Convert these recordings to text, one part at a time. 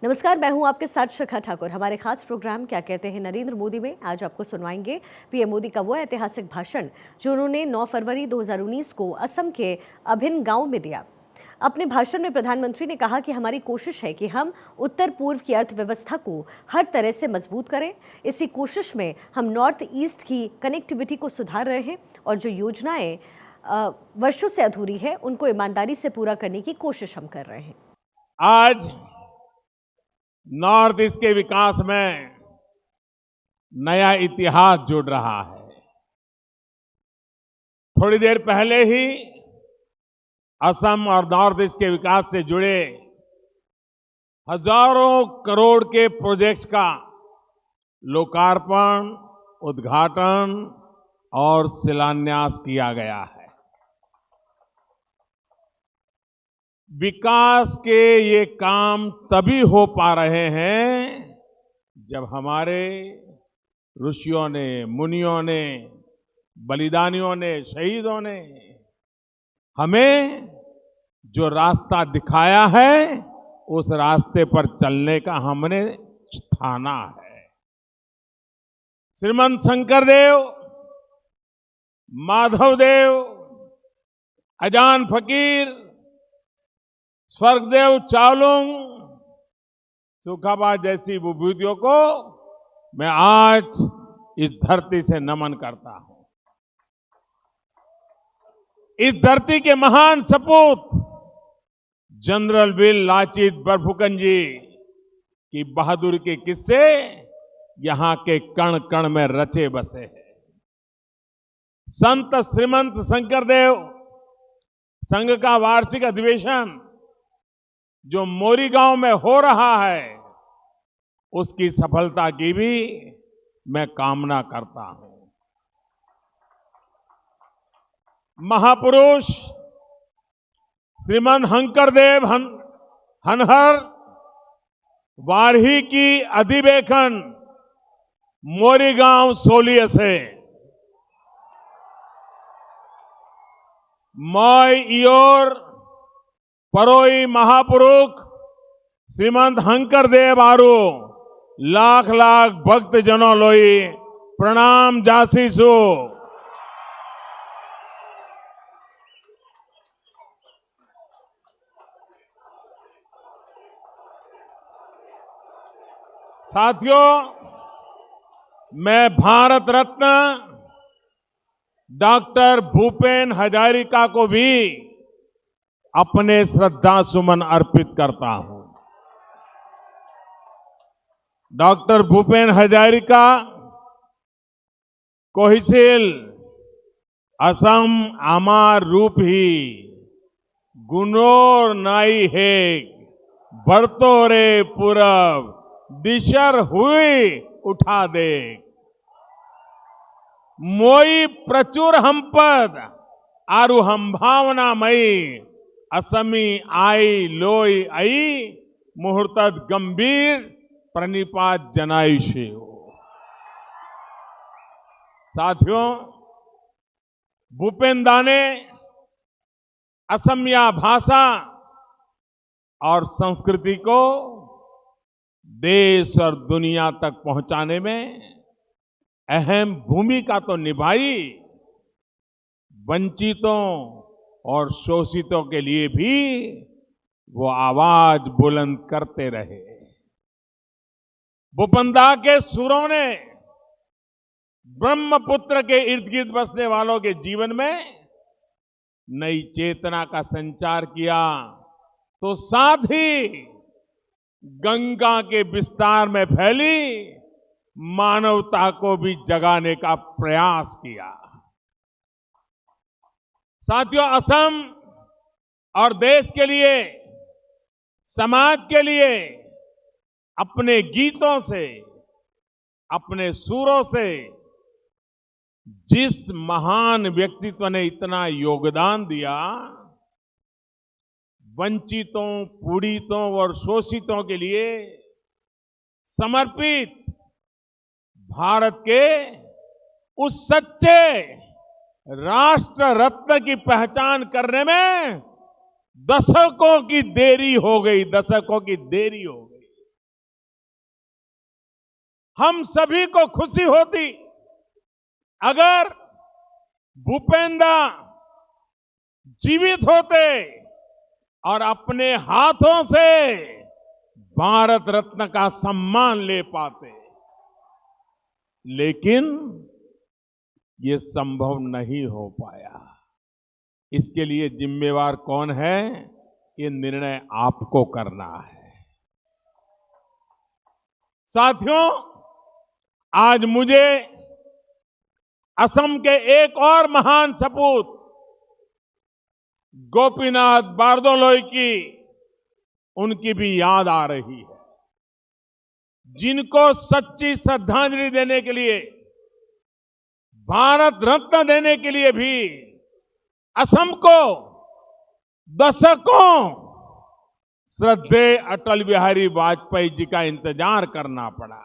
नमस्कार, मैं हूं आपके साथ शिखा ठाकुर। हमारे खास प्रोग्राम क्या कहते हैं नरेंद्र मोदी में आज आपको सुनवाएंगे पीएम मोदी का वो ऐतिहासिक भाषण जो उन्होंने 9 फरवरी 2019 को असम के अभिन्न गांव में दिया। अपने भाषण में प्रधानमंत्री ने कहा कि हमारी कोशिश है कि हम उत्तर पूर्व की अर्थव्यवस्था को हर तरह से मजबूत करें। इसी कोशिश में हम नॉर्थ ईस्ट की कनेक्टिविटी को सुधार रहे हैं और जो योजनाएं वर्षों से अधूरी है उनको ईमानदारी से पूरा करने की कोशिश हम कर रहे हैं। आज नॉर्थ ईस्ट के विकास में नया इतिहास जुड़ रहा है। थोड़ी देर पहले ही असम और नॉर्थ ईस्ट के विकास से जुड़े हजारों करोड़ के प्रोजेक्ट्स का लोकार्पण, उद्घाटन और शिलान्यास किया गया है। विकास के ये काम तभी हो पा रहे हैं जब हमारे ऋषियों ने, मुनियों ने, बलिदानियों ने, शहीदों ने हमें जो रास्ता दिखाया है उस रास्ते पर चलने का हमने ठाना है। श्रीमंत शंकरदेव, माधवदेव, अजान फकीर, स्वर्गदेव चावलुंग, सुखाबा जैसी विभूतियों को मैं आज इस धरती से नमन करता हूं। इस धरती के महान सपूत जनरल वीर लाचित बरफुकन जी की बहादुरी के किस्से यहां के कण कण में रचे बसे हैं। संत श्रीमंत शंकरदेव संघ का वार्षिक अधिवेशन जो मोरी गांव में हो रहा है उसकी सफलता की भी मैं कामना करता हूं। महापुरुष श्रीमंत हंकरदेव हनहर वारही की अधिवेशन मोरीगांव सोलिय से मय इयोर परोई महापुरुष श्रीमंत हंकरदेव आरु लाख लाख भक्त जनों लोई प्रणाम जासीसु। साथियों, मैं भारत रत्न डॉक्टर भूपेन हजारिका को भी अपने श्रद्धा सुमन अर्पित करता हूं। डॉक्टर भूपेन हजारिका कोहिसिल असम आमार रूप ही गुनोर नाई है बढ़तो रे पूरब दिशर हुई उठा दे मोई प्रचुर हमपद आरु हम भावना मई असमी आई लोई आई मुहूर्तद गंभीर प्रणिपात जनाइशे हो। साथियों, भूपेंदा ने असमिया भाषा और संस्कृति को देश और दुनिया तक पहुंचाने में अहम भूमिका तो निभाई, वंचितों और शोषितों के लिए भी वो आवाज बुलंद करते रहे। भूपेंदा के सुरों ने ब्रह्मपुत्र के इर्द गिर्द बसने वालों के जीवन में नई चेतना का संचार किया, तो साथ ही गंगा के विस्तार में फैली मानवता को भी जगाने का प्रयास किया। साथियों, असम और देश के लिए, समाज के लिए अपने गीतों से, अपने सुरों से जिस महान व्यक्तित्व ने इतना योगदान दिया, वंचितों, पीड़ितों और शोषितों के लिए समर्पित भारत के उस सच्चे राष्ट्र रत्न की पहचान करने में दशकों की देरी हो गई। हम सभी को खुशी होती अगर भूपेंद्र जीवित होते और अपने हाथों से भारत रत्न का सम्मान ले पाते, लेकिन ये संभव नहीं हो पाया। इसके लिए जिम्मेवार कौन है? ये निर्णय आपको करना है। साथियों, आज मुझे असम के एक और महान सपूत गोपीनाथ बारदोलोई की उनकी भी याद आ रही है, जिनको सच्ची श्रद्धांजलि देने के लिए, भारत रत्न देने के लिए भी असम को दशकों श्रद्धेय अटल बिहारी वाजपेयी जी का इंतजार करना पड़ा।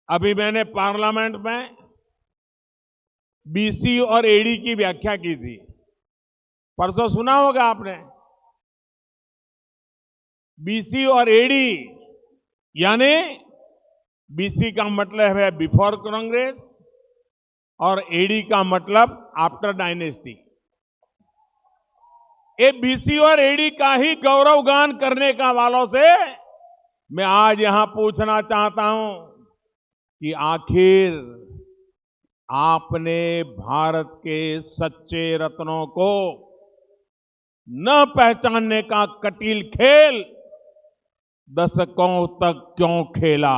अभी मैंने पार्लियामेंट में बीसी और एडी की व्याख्या की थी। परसों सुना होगा आपने। बीसी और एडी यानी बीसी का मतलब है बिफोर कांग्रेस और एडी का मतलब आफ्टर डायनेस्टी। ये बीसी और एडी का ही गौरवगान करने का वालों से मैं आज यहां पूछना चाहता हूं कि आखिर आपने भारत के सच्चे रत्नों को न पहचानने का कटील खेल दशकों तक क्यों खेला?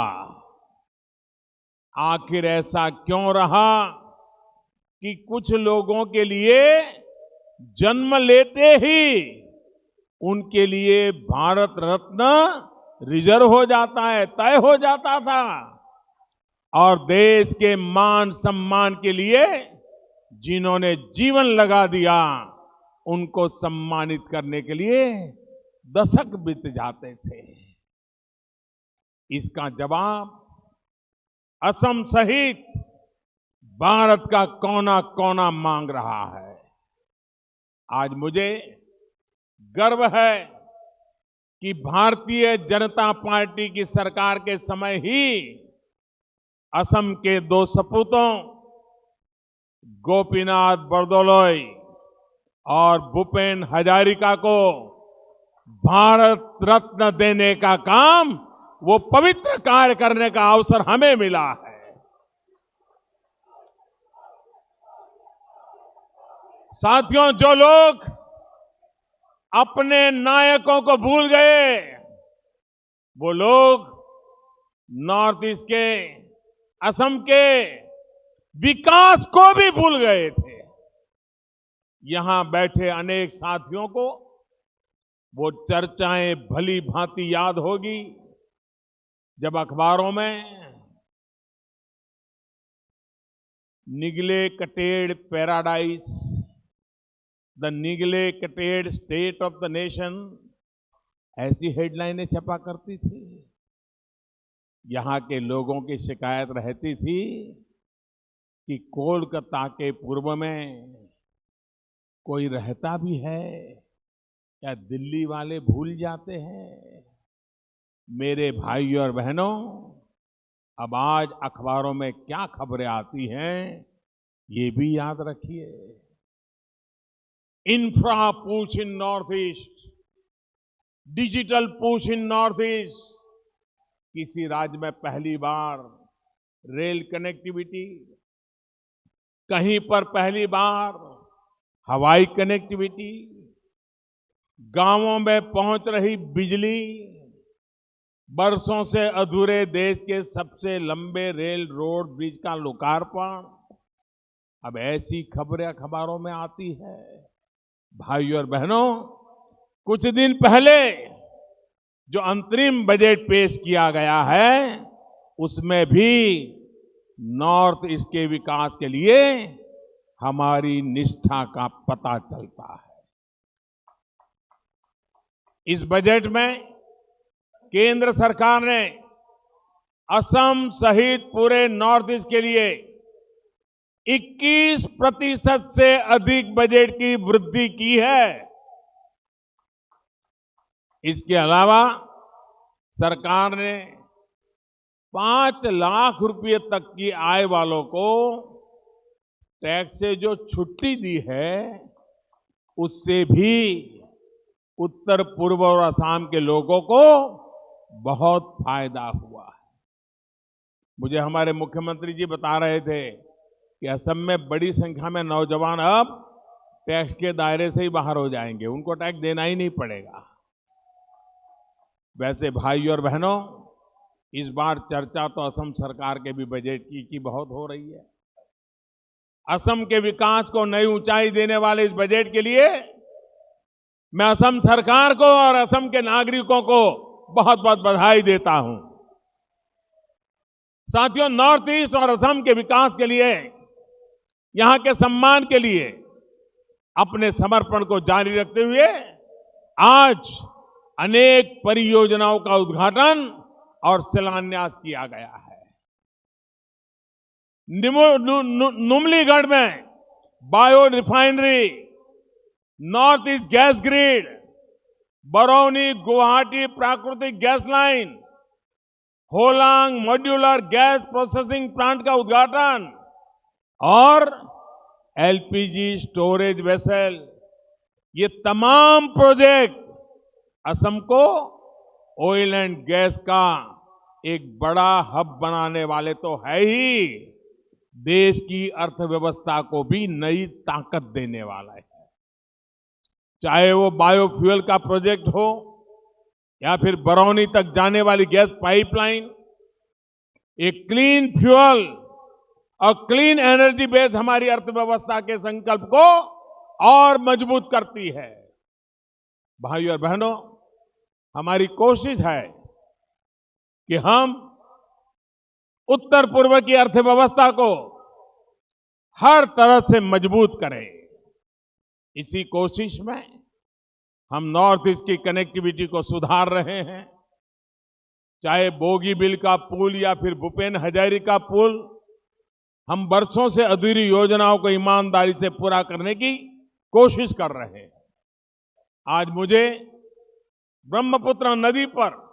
आखिर ऐसा क्यों रहा कि कुछ लोगों के लिए जन्म लेते ही उनके लिए भारत रत्न रिजर्व हो जाता है, तय हो जाता था, और देश के मान सम्मान के लिए जिन्होंने जीवन लगा दिया उनको सम्मानित करने के लिए दशक बीत जाते थे। इसका जवाब असम सहित भारत का कोना कोना मांग रहा है। आज मुझे गर्व है कि भारतीय जनता पार्टी की सरकार के समय ही असम के दो सपूतों गोपीनाथ बरदोलोई और भूपेन हजारिका को भारत रत्न देने का काम, वो पवित्र कार्य करने का अवसर हमें मिला है। साथियों, जो लोग अपने नायकों को भूल गए, वो लोग नॉर्थ ईस्ट के, असम के विकास को भी भूल गए थे। यहां बैठे अनेक साथियों को वो चर्चाएं भली भांति याद होगी जब अखबारों में neglected paradise, the neglected state of the nation, ऐसी हेडलाइनें छपा करती थी। यहां के लोगों की शिकायत रहती थी कि कोलकाता के पूर्व में कोई रहता भी है या दिल्ली वाले भूल जाते हैं। मेरे भाई और बहनों, अब आज अखबारों में क्या खबरें आती हैं ये भी याद रखिए। Infra push in north east, digital push in north east, किसी राज्य में पहली बार रेल कनेक्टिविटी, कहीं पर पहली बार हवाई कनेक्टिविटी, गांवों में पहुंच रही बिजली, बरसों से अधूरे देश के सबसे लंबे रेल रोड ब्रिज का लोकार्पण, अब ऐसी खबरें अखबारों में आती है। भाइयों और बहनों, कुछ दिन पहले जो अंतरिम बजट पेश किया गया है उसमें भी नॉर्थ ईस्ट के विकास के लिए हमारी निष्ठा का पता चलता है। इस बजट में केंद्र सरकार ने असम सहित पूरे नॉर्थ ईस्ट के लिए 21% से अधिक बजट की वृद्धि की है। इसके अलावा सरकार ने 5 लाख रुपए तक की आय वालों को टैक्स से जो छुट्टी दी है, उससे भी उत्तर पूर्व और असम के लोगों को बहुत फायदा हुआ है। मुझे हमारे मुख्यमंत्री जी बता रहे थे कि असम में बड़ी संख्या में नौजवान अब टैक्स के दायरे से ही बाहर हो जाएंगे, उनको टैक्स देना ही नहीं पड़ेगा। वैसे भाई और बहनों, इस बार चर्चा तो असम सरकार के भी बजट की बहुत हो रही है। असम के विकास को नई ऊंचाई देने वाले इस बजट के लिए मैं असम सरकार को और असम के नागरिकों को बहुत बहुत बधाई देता हूं। साथियों, नॉर्थ ईस्ट और असम के विकास के लिए, यहां के सम्मान के लिए अपने समर्पण को जारी रखते हुए आज अनेक परियोजनाओं का उद्घाटन और शिलान्यास किया गया है। नुमलीगढ़ में bio refinery, north east gas grid, Barauni Guwahati प्राकृतिक gas line, Hollong modular gas processing plant का उद्घाटन और एलपीजी स्टोरेज वेसल, ये तमाम प्रोजेक्ट असम को ऑयल एंड गैस का एक बड़ा हब बनाने वाले तो है ही, देश की अर्थव्यवस्था को भी नई ताकत देने वाला है। चाहे वो बायोफ्यूल का प्रोजेक्ट हो या फिर बरौनी तक जाने वाली गैस पाइपलाइन, एक क्लीन फ्यूल और क्लीन एनर्जी बेस हमारी अर्थव्यवस्था के संकल्प को और मजबूत करती है। भाइयों और बहनों, हमारी कोशिश है कि हम उत्तर पूर्व की अर्थव्यवस्था को हर तरह से मजबूत करें। इसी कोशिश में हम नॉर्थ ईस्ट की कनेक्टिविटी को सुधार रहे हैं। चाहे बोगीबिल का पुल या फिर भूपेन हजारिका पुल, हम वर्षों से अधूरी योजनाओं को ईमानदारी से पूरा करने की कोशिश कर रहे हैं। आज मुझे ब्रह्मपुत्र नदी पर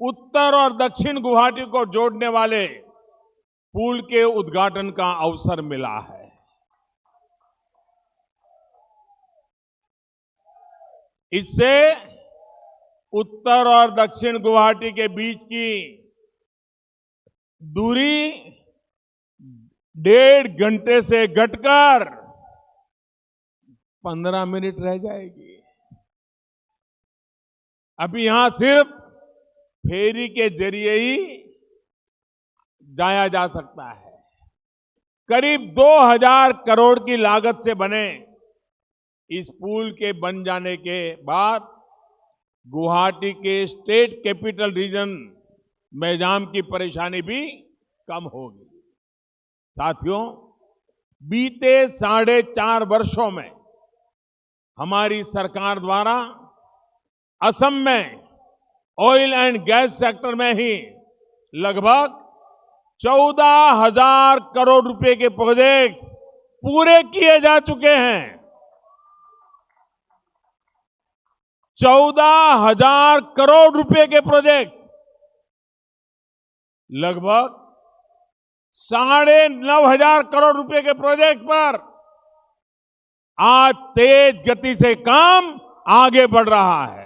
उत्तर और दक्षिण गुवाहाटी को जोड़ने वाले पुल के उद्घाटन का अवसर मिला है। इससे उत्तर और दक्षिण गुवाहाटी के बीच की दूरी 1.5 घंटे से घटकर 15 मिनट रह जाएगी। अभी यहां सिर्फ फेरी के जरिए ही जाया जा सकता है। करीब 2000 करोड़ की लागत से बने इस पुल के बन जाने के बाद गुवाहाटी के स्टेट कैपिटल रीजन में जाम की परेशानी भी कम होगी। साथियों, बीते 4.5 वर्षों में हमारी सरकार द्वारा असम में ऑयल एंड गैस सेक्टर में ही लगभग 14,000 करोड़ रुपए के प्रोजेक्ट पूरे किए जा चुके हैं। 14,000 करोड़ रुपए के प्रोजेक्ट लगभग 9,500 करोड़ रुपए के प्रोजेक्ट पर आज तेज गति से काम आगे बढ़ रहा है।